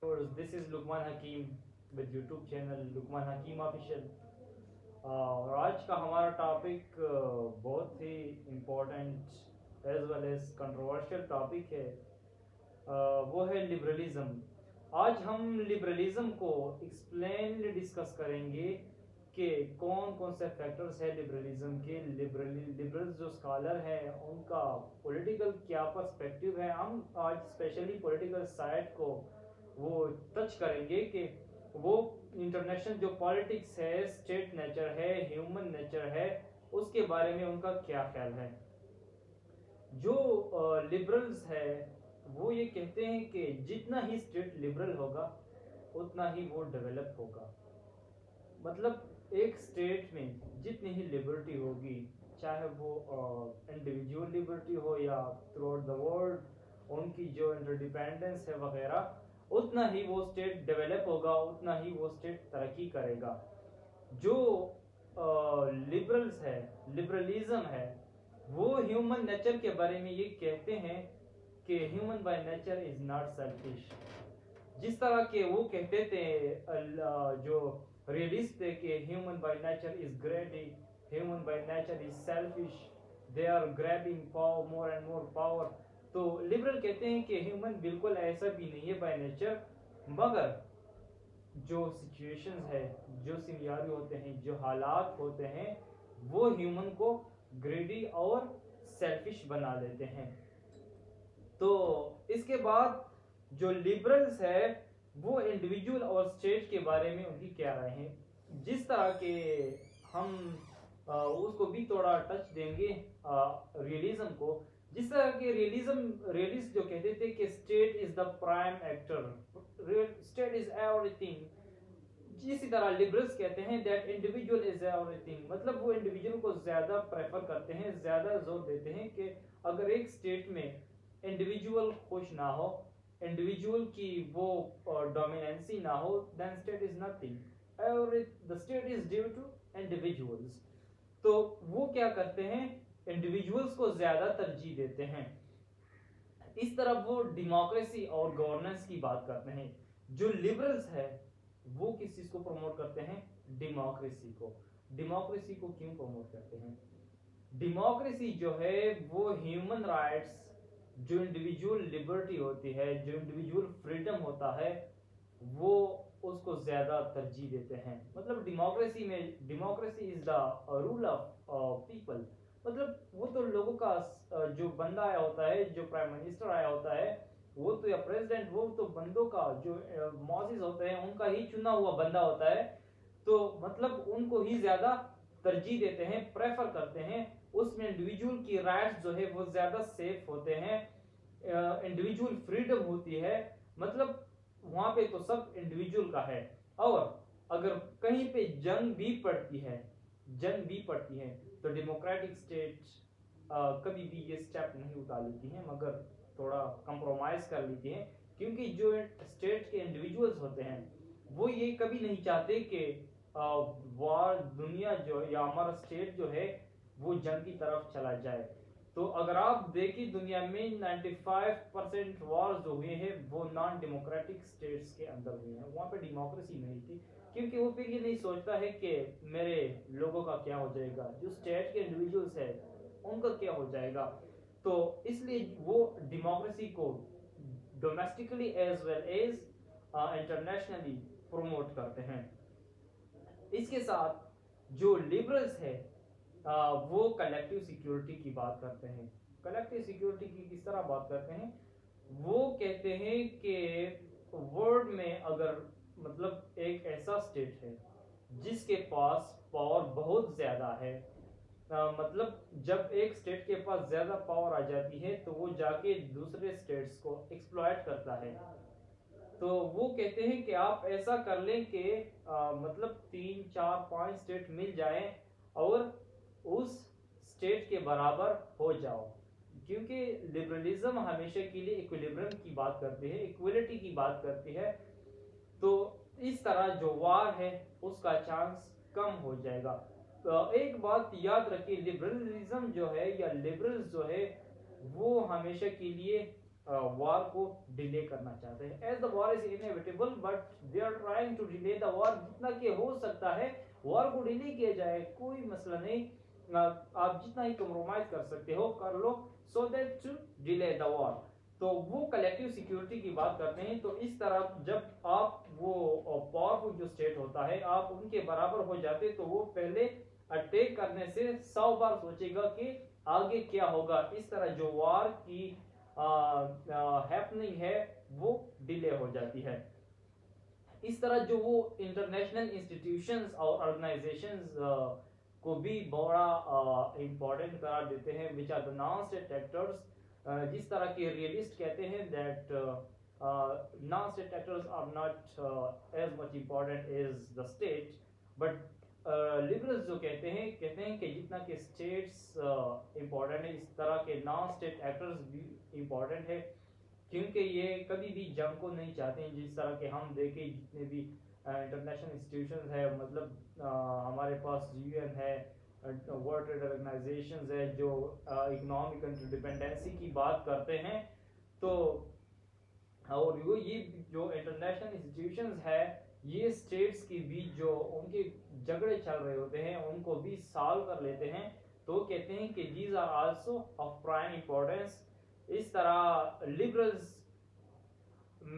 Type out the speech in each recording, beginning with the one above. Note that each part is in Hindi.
This is Lukman Hakim with YouTube channel Lukman Hakim Official। और आज का हमारा टॉपिक बहुत ही important as well as controversial topic है। वो है लिबरलिज्म। आज हम लिबरलिज्म को एक्सप्लेन डिस्कस करेंगे कि कौन कौन से फैक्टर्स है लिबरलिज्म के। लिबरल्स जो स्कॉलर हैं उनका पॉलिटिकल क्या पर्सपेक्टिव है। हम आज स्पेशली पॉलिटिकल साइड को वो टच करेंगे कि वो इंटरनेशनल जो पॉलिटिक्स है, स्टेट नेचर है, ह्यूमन नेचर है, उसके बारे में उनका क्या ख्याल है। जो लिबरल्स है वो ये कहते हैं कि जितना ही स्टेट लिबरल होगा उतना ही वो डेवलप होगा। मतलब एक स्टेट में जितनी ही लिबर्टी होगी, चाहे वो इंडिविजुअल लिबर्टी हो या थ्रू आउट द वर्ल्ड उनकी जो इंटरडिपेंडेंस है वगैरह, उतना ही वो स्टेट डेवलप होगा, उतना ही वो स्टेट तरक्की करेगा। जो लिबरल्स है, लिबरलिज्म है, वो ह्यूमन नेचर के बारे में ये कहते हैं कि human by nature is not selfish. जिस तरह के वो कहते थे जो रियलिस्ट थे कि human by nature is greedy, human by nature is selfish, they are grabbing power, more and more power. तो लिबरल कहते हैं कि ह्यूमन बिल्कुल ऐसा भी नहीं है बाय नेचर, मगर जो सिचुएशंस है, जो सिनेरियो होते हैं, जो हालात होते हैं, वो ह्यूमन को ग्रेडी और सेल्फिश बना देते हैं। तो इसके बाद जो लिबरल्स है वो इंडिविजुअल और स्टेट के बारे में उनकी क्या राय है। जिस तरह के हम उसको भी थोड़ा टच देंगे रियलिज्म को। जिस तरह के रियलिस्ट जो कहते थे कि state is the prime actor, state is everything, इसी तरह लिबरल्स कहते हैं दैट इंडिविजुअल इज एवरीथिंग। मतलब वो इंडिविजुअल को ज्यादा प्रेफर करते हैं, ज्यादा जोर देते हैं कि अगर एक स्टेट में इंडिविजुअल खुश ना हो, इंडिविजुअल की वो डोमिनेंसी ना हो, देन स्टेट इज नथिंग और the state is due to individuals. तो वो क्या करते हैं, इंडिविजुअल्स को ज्यादा तरजीह देते हैं। इस तरफ वो डेमोक्रेसी और गवर्नेंस की बात करते हैं। जो लिबरल्स है वो किस चीज को प्रमोट करते हैं, डेमोक्रेसी को। डेमोक्रेसी को क्यों प्रमोट करते हैं, डेमोक्रेसी जो है वो ह्यूमन राइट्स, जो इंडिविजुअल लिबर्टी होती है, जो इंडिविजुअल फ्रीडम होता है, वो उसको ज्यादा तरजीह देते हैं। मतलब डेमोक्रेसी में, democracy is the rule of people. मतलब वो तो लोगों का जो बंदा आया होता है, जो प्राइम मिनिस्टर आया होता है, वो तो या प्रेसिडेंट, वो तो बंदों का जो मॉसिस होते हैं उनका ही चुना हुआ बंदा होता है। तो मतलब उनको ही ज्यादा तरजीह देते हैं, प्रेफर करते हैं। उसमें इंडिविजुअल की राइट्स जो है वो ज्यादा सेफ होते हैं, इंडिविजुअल फ्रीडम होती है। मतलब वहां पे तो सब इंडिविजुअल का है। और अगर कहीं पे जंग भी पड़ती है, जंग भी पड़ती है, तो डेमोक्रेटिक स्टेट कभी भी ये स्टेप नहीं उठा लेती है, मगर थोड़ा कंप्रोमाइज कर लेती है। क्योंकि जो स्टेट के इंडिविजुअल्स होते हैं वो ये कभी नहीं चाहते कि वार, दुनिया जो या हमारा स्टेट जो है वो जंग की तरफ चला जाए। तो अगर आप देखिए दुनिया में 95% वॉर जो हुए हैं वो नॉन डेमोक्रेटिक स्टेट्स के अंदर हुए हैं, वहां पे डेमोक्रेसी नहीं थी। क्योंकि वो फिर ये नहीं सोचता है कि मेरे लोगों का क्या हो जाएगा, जो स्टेट के इंडिविजुअल्स है उनका क्या हो जाएगा। तो इसलिए वो डेमोक्रेसी को domestically as well as internationally promote करते हैं। इसके साथ जो लिबरल्स है वो कलेक्टिव सिक्योरिटी की बात करते हैं। कलेक्टिव सिक्योरिटी की किस तरह बात करते हैं, वो कहते हैं कि वर्ल्ड में अगर मतलब एक ऐसा स्टेट है जिसके पास पावर बहुत ज्यादा है, मतलब जब एक स्टेट के पास ज्यादा पावर आ जाती है तो वो जाके दूसरे स्टेट्स को एक्सप्लॉइट करता है। तो वो कहते हैं कि आप ऐसा कर लें कि मतलब 3 4 5 स्टेट मिल जाएं और उस स्टेट के बराबर हो जाओ। क्योंकि लिबरलिज्म हमेशा के लिए इक्विलिब्रियम की बात करती है, इक्वलिटी की बात करती है। तो इस तरह जो वार है उसका चांस कम हो जाएगा। तो एक बात याद रखिए, लिबरलिज्म जो है या लिबरल्स जो है वो हमेशा के लिए वॉर को डिले करना चाहते हैं। As the war is inevitable but they are trying to delay the war. जितना कि हो सकता है वॉर को डिले किया जाए, कोई मसला नहीं, आप जितना ही कम्प्रोमाइज कर सकते हो कर लो, so that to delay the war. तो वो कलेक्टिव सिक्योरिटी की बात करते हैं। तो इस तरह जब आप वो पावरफुल जो स्टेट होता है आप उनके बराबर हो जाते तो वो पहले अटैक करने से 100 बार सोचेगा कि आगे क्या होगा। इस तरह जो वॉर की हैपनिंग है वो डिले हो जाती है। इस तरह जो वो इंटरनेशनल इंस्टीट्यूशंस और ऑर्गेनाइजेशंस को भी बड़ा इम्पोर्टेंट करार देते हैं, which are the non state actors. जिस तरह के रियलिस्ट कहते हैं that non state actors are not as much important as the state, but liberals जो कहते हैं कि जितना कि स्टेट्स इम्पोर्टेंट है, इस तरह के नॉन स्टेट एक्टर्स भी इम्पोर्टेंट है, क्योंकि ये कभी भी जंग को नहीं चाहते हैं। जिस तरह के हम देखें जितने भी इंटरनेशनल इंस्टीट्यूशंस है, मतलब हमारे पास यूएन है, वर्ल्ड ट्रेड ऑर्गेनाइजेशंस है, जो इकोनॉमिक इंटरडिपेंडेंसी की बात करते हैं। तो और ये जो इंटरनेशनल इंस्टीट्यूशंस है ये स्टेट्स के बीच जो उनके झगड़े चल रहे होते हैं उनको भी सॉल्व कर लेते हैं। तो कहते हैं कि these are also of prime importance. इस तरह लिबरल्स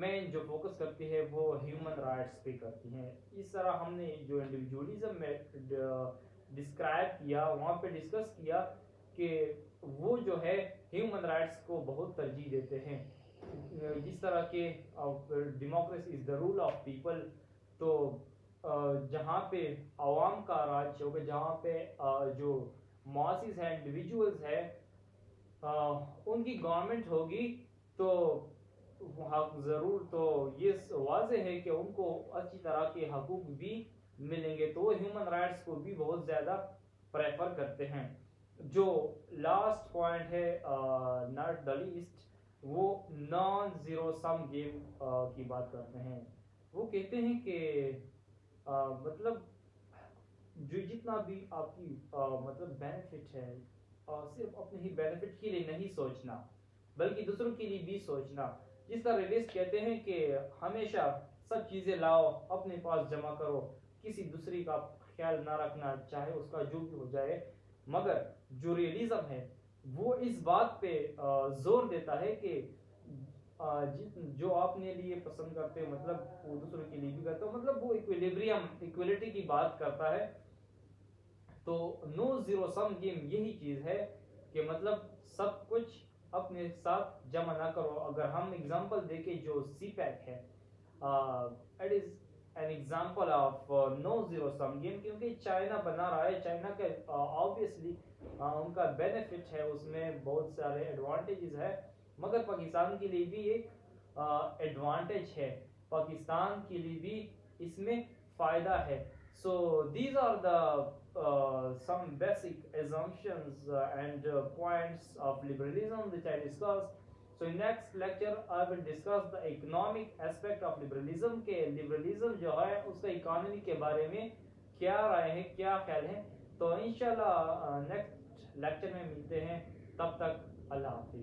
में जो फोकस करती है वो ह्यूमन राइट्स पे करती हैं। इस तरह हमने जो इंडिविजुअलिज्म में डिस्क्राइब किया, वहाँ पे डिस्कस किया कि वो जो है ह्यूमन राइट्स को बहुत तरजीह देते हैं। जिस तरह के democracy is the rule of people, तो जहाँ पे आवाम का राज होगा, जहाँ पे जो मॉसिस हैं, इंडिविजुअल्स है, उनकी गवर्नमेंट होगी, तो हक जरूर, तो ये वाजे है कि उनको अच्छी तरह के हकूक भी मिलेंगे। तो ह्यूमन राइट्स को भी बहुत ज़्यादा प्रेफर करते हैं। जो लास्ट पॉइंट है नॉट द लीस्ट, वो नॉन जीरो सम गेम की बात करते हैं। वो कहते हैं कि मतलब जो जितना भी आपकी मतलब बेनिफिट है, सिर्फ अपने ही बेनिफिट के लिए नहीं सोचना बल्कि दूसरों के लिए भी सोचना। जिस तरह रिलिस्ट कहते हैं कि हमेशा सब चीज़ें लाओ अपने पास जमा करो, किसी दूसरी का ख्याल ना रखना, चाहे उसका जो भी हो जाए। मगर जो रियलिज्म है वो इस बात पे जोर देता है कि जो अपने लिए पसंद करते हो मतलब वो दूसरों के लिए भी करते हो, मतलब वो इक्विलिब्रियम इक्वलिटी की बात करता है। तो नो जीरो सम गेम यही चीज है कि मतलब सब कुछ अपने साथ जमा ना करो। अगर हम एग्जांपल देखें जो सीपैक है, it is an example of no zero sum game, क्योंकि चाइना बना रहा है। चाइना का ऑब्वियसली उनका बेनिफिट है, उसमें बहुत सारे एडवांटेजेस है, मगर पाकिस्तान के लिए भी एक एडवांटेज है, पाकिस्तान के लिए भी इसमें फायदा है। So these are the some basic assumptions and points of liberalism which I discussed. So in next lecture I will discuss the economic aspect of liberalism के liberalism जो है उसका इकोनॉमी के बारे में क्या राय है, क्या ख्याल है। तो इंशाल्लाह नेक्स्ट लेक्चर में मिलते हैं, तब तक अल्लाह हाफिज।